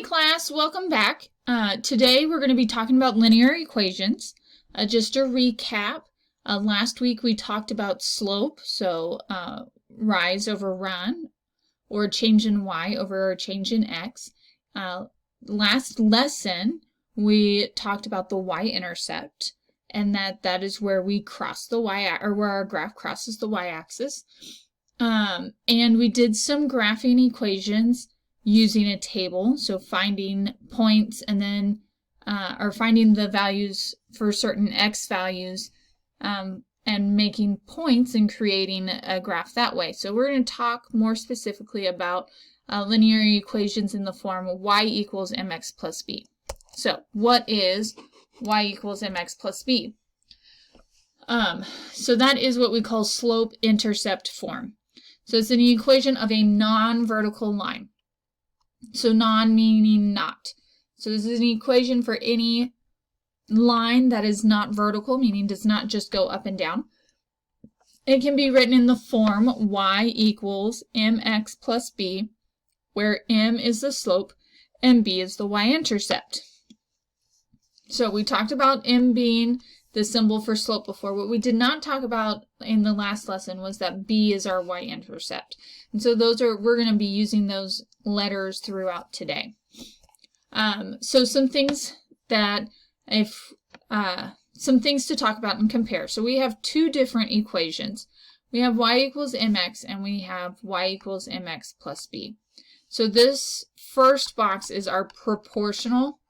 Hey class, welcome back. Today we're going to be talking about linear equations. Just a recap, last week we talked about slope, so rise over run, or change in y over change in x. Last lesson we talked about the y-intercept, and that is where we cross the or where our graph crosses the y-axis. And we did some graphing equations using a table, so finding points and then, or finding the values for certain x values, and making points and creating a graph that way. So we're going to talk more specifically about linear equations in the form y equals mx plus b. So what is y equals mx plus b? So that is what we call slope-intercept form. So it's an equation of a non-vertical line. So non meaning not. So this is an equation for any line that is not vertical, meaning does not just go up and down. It can be written in the form y equals mx plus b, where m is the slope and b is the y-intercept. So we talked about m being the symbol for slope before. What we did not talk about in the last lesson was that b is our y-intercept. And so we're going to be using those letters throughout today. So some things to talk about and compare. So we have two different equations. We have y equals mx and we have y equals mx plus b. So this first box is our proportional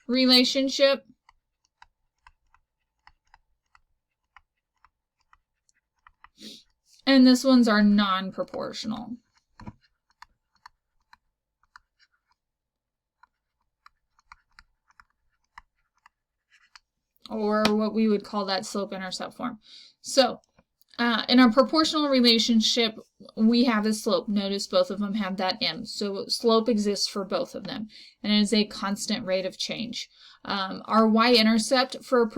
relationship. And this one's our non-proportional. Or what we would call that slope-intercept form. So, in our proportional relationship, we have a slope. Notice both of them have that m. So slope exists for both of them, and it is a constant rate of change. Our y-intercept for a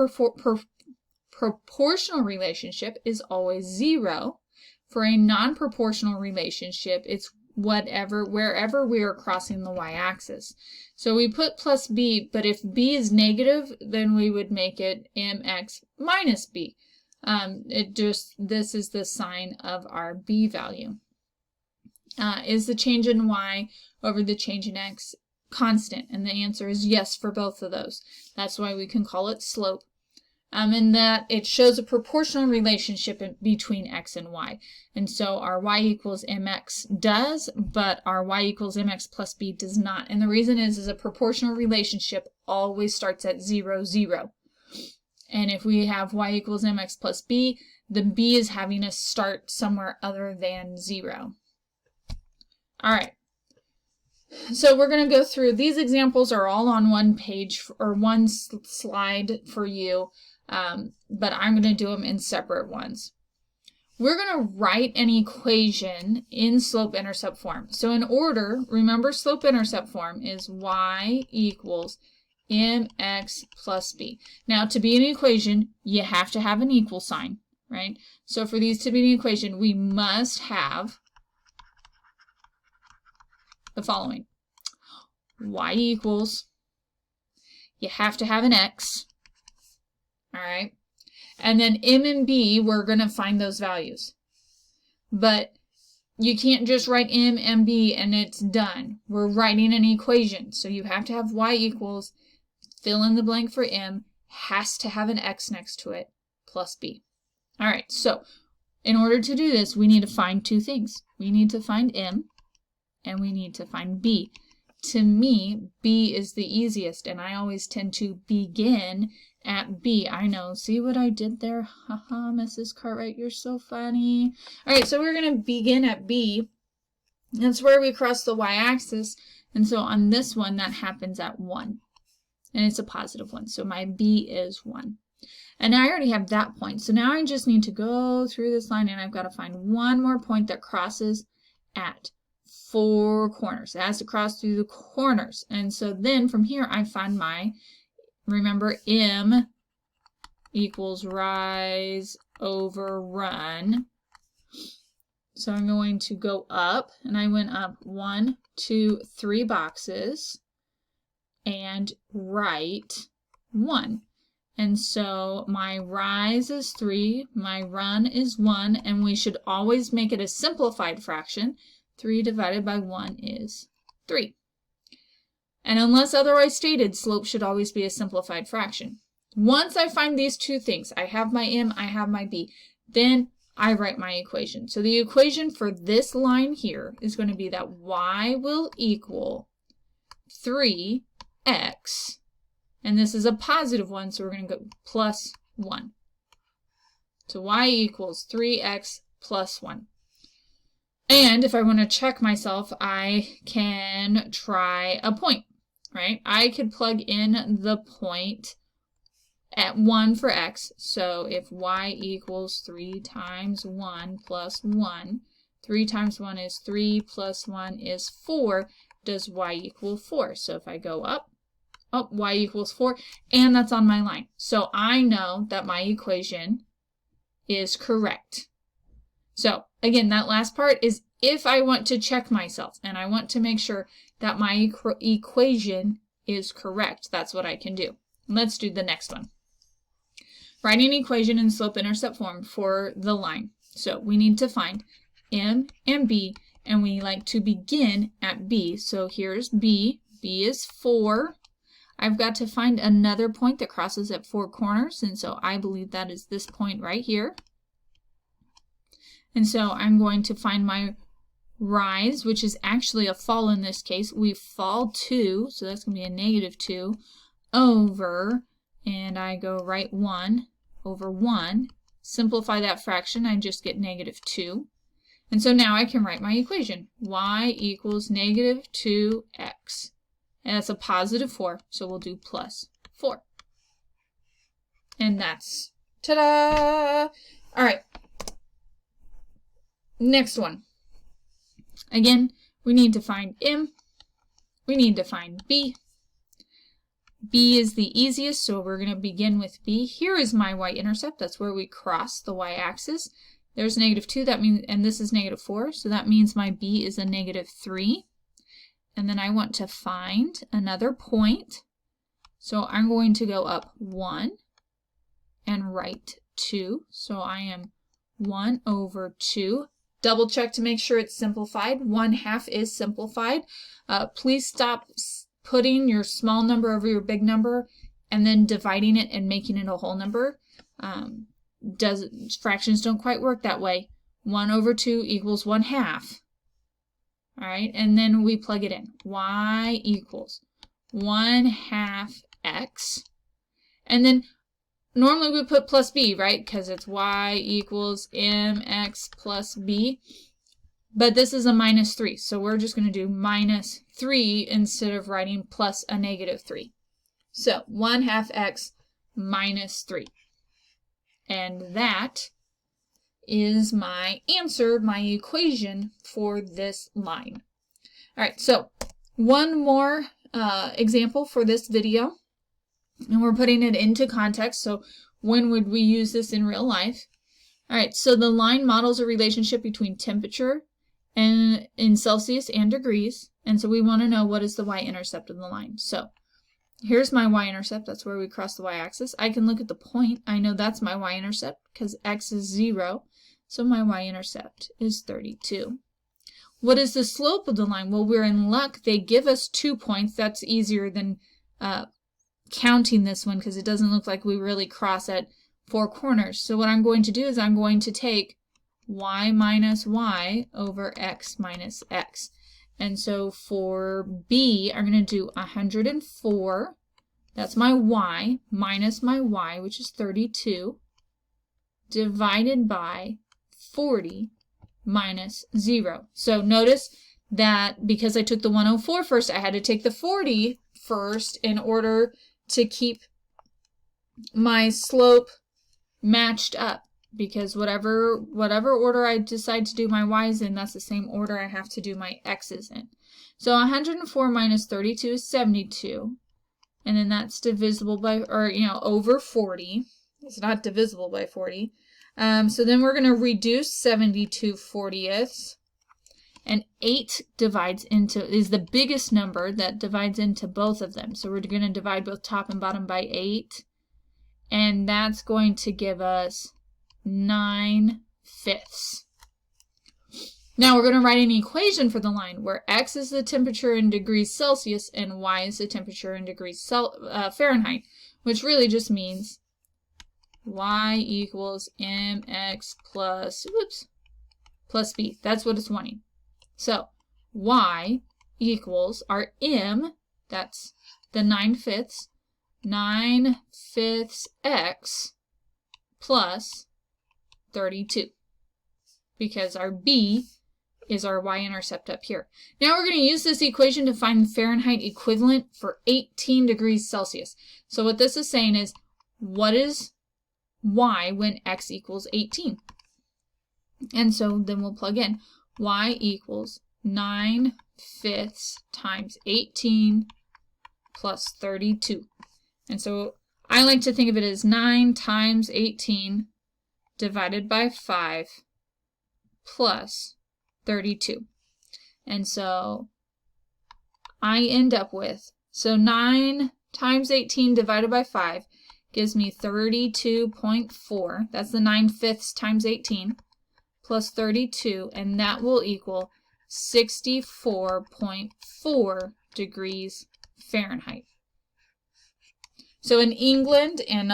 proportional relationship is always 0. For a non-proportional relationship, it's wherever we are crossing the y-axis. So we put plus b, but if b is negative, then we would make it mx minus b. This is the sign of our b value. Is the change in y over the change in x constant? And the answer is yes for both of those. That's why we can call it slope. And that it shows a proportional relationship between x and y. And so our y equals mx does, but our y equals mx plus b does not. And the reason is a proportional relationship always starts at 0, 0. And if we have y equals mx plus b, the b is having us start somewhere other than 0. All right. So we're going to go through, these examples are all on one page or one slide for you, but I'm going to do them in separate ones. We're going to write an equation in slope-intercept form. So in order, remember slope-intercept form is y equals mx plus b. Now, to be an equation, you have to have an equal sign, right? So for these to be an equation, we must have the following. Y equals, you have to have an x, all right? And then m and b, we're going to find those values. But you can't just write m and b and it's done. We're writing an equation. So you have to have y equals, fill in the blank for m, has to have an x next to it, plus b. All right, so in order to do this, we need to find two things. We need to find m, and we need to find b. To me, b is the easiest, and I always tend to begin at b. I know, see what I did there? Haha, Mrs. Cartwright, you're so funny. All right, so we're going to begin at b. That's where we cross the y-axis, and so on this one, that happens at 1. And it's a positive 1, so my b is 1. And I already have that point, so now I just need to go through this line, and I've got to find one more point that crosses at 4 corners. It has to cross through the corners. And so then from here I find my, remember, m equals rise over run. So I'm going to go up, and I went up 1, 2, 3 boxes and write 1. And so my rise is 3, my run is 1, and we should always make it a simplified fraction. 3 divided by 1 is 3. And unless otherwise stated, slope should always be a simplified fraction. Once I find these two things, I have my m, I have my b, then I write my equation. So the equation for this line here is going to be that y will equal 3x, and this is a positive one, so we're going to go plus 1. So y equals 3x plus 1. And if I want to check myself, I can try a point, right? I could plug in the point at 1 for x. So if y equals 3 times 1 plus 1, 3 times 1 is 3 plus 1 is 4, does y equal 4? So if I go up, oh, y equals 4, and that's on my line. So I know that my equation is correct. So again, that last part is if I want to check myself and I want to make sure that my equation is correct, that's what I can do. Let's do the next one. Write an equation in slope-intercept form for the line. So we need to find m and b, and we like to begin at b. So here's b. b is 4. I've got to find another point that crosses at 4 corners, and so I believe that is this point right here. And so I'm going to find my rise, which is actually a fall in this case. We fall 2, so that's going to be a negative 2, over, and I go right 1 over 1. Simplify that fraction, I just get negative 2. And so now I can write my equation. Y equals negative 2x. And that's a positive 4, so we'll do plus 4. And that's, ta-da! All right. Next one. Again, we need to find m. We need to find b. b is the easiest, so we're going to begin with b. Here is my y-intercept. That's where we cross the y-axis. There's negative 2, that means, and this is negative 4, so that means my b is a negative 3. And then I want to find another point. So I'm going to go up 1 and write 2. So I am 1 over 2. Double check to make sure it's simplified. 1/2 is simplified. Please stop putting your small number over your big number and then dividing it and making it a whole number. Fractions don't quite work that way. 1 over 2 equals 1/2. All right, and then we plug it in. Y equals 1/2 x. And then normally we put plus b, right? Because it's y equals mx plus b. But this is a minus 3, so we're just going to do minus 3 instead of writing plus a negative 3. So 1/2 x minus 3. And that is my answer, my equation for this line. All right, so one more example for this video, and we're putting it into context. So when would we use this in real life? All right, so the line models a relationship between temperature and in Celsius and degrees, and so we want to know what is the y-intercept of the line. So here's my y-intercept. That's where we cross the y-axis. I can look at the point. I know that's my y-intercept because x is 0. So my y-intercept is 32. What is the slope of the line? Well, we're in luck. They give us 2 points. That's easier than counting this one because it doesn't look like we really cross at 4 corners. So what I'm going to do is I'm going to take y minus y over x minus x. And so for b, I'm going to do 104. That's my y minus my y, which is 32, divided by 40 minus 0. So notice that because I took the 104 first, I had to take the 40 first in order to keep my slope matched up. Because whatever order I decide to do my y's in, that's the same order I have to do my x's in. So 104 minus 32 is 72. And then that's divisible by, or, over 40. It's not divisible by 40. So then we're going to reduce 72/40ths. And 8 is the biggest number that divides into both of them. So we're going to divide both top and bottom by 8. And that's going to give us 9/5. Now we're going to write an equation for the line where x is the temperature in degrees Celsius and y is the temperature in degrees Fahrenheit, which really just means y equals mx plus b. That's what it's wanting. So y equals our m, that's the 9/5, 9/5 x plus 32, because our b is our y-intercept up here. Now we're going to use this equation to find the Fahrenheit equivalent for 18 degrees Celsius. So what this is saying is, what is y when x equals 18? And so then we'll plug in y equals 9/5 times 18 plus 32. And so I like to think of it as 9 times 18 divided by 5 plus 32. And so I end up with, so 9 times 18 divided by 5 gives me 32.4. That's the 9/5 times 18 plus 32, and that will equal 64.4 degrees Fahrenheit. So in England and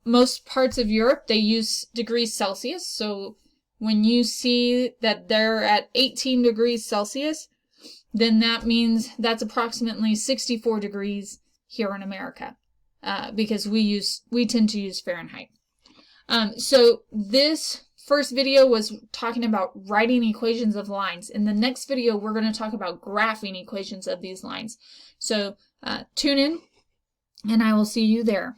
most parts of Europe, they use degrees Celsius. So when you see that they're at 18 degrees Celsius, then that means that's approximately 64 degrees here in America, because we tend to use Fahrenheit. So this first video was talking about writing equations of lines. In the next video, we're going to talk about graphing equations of these lines. So tune in, and I will see you there.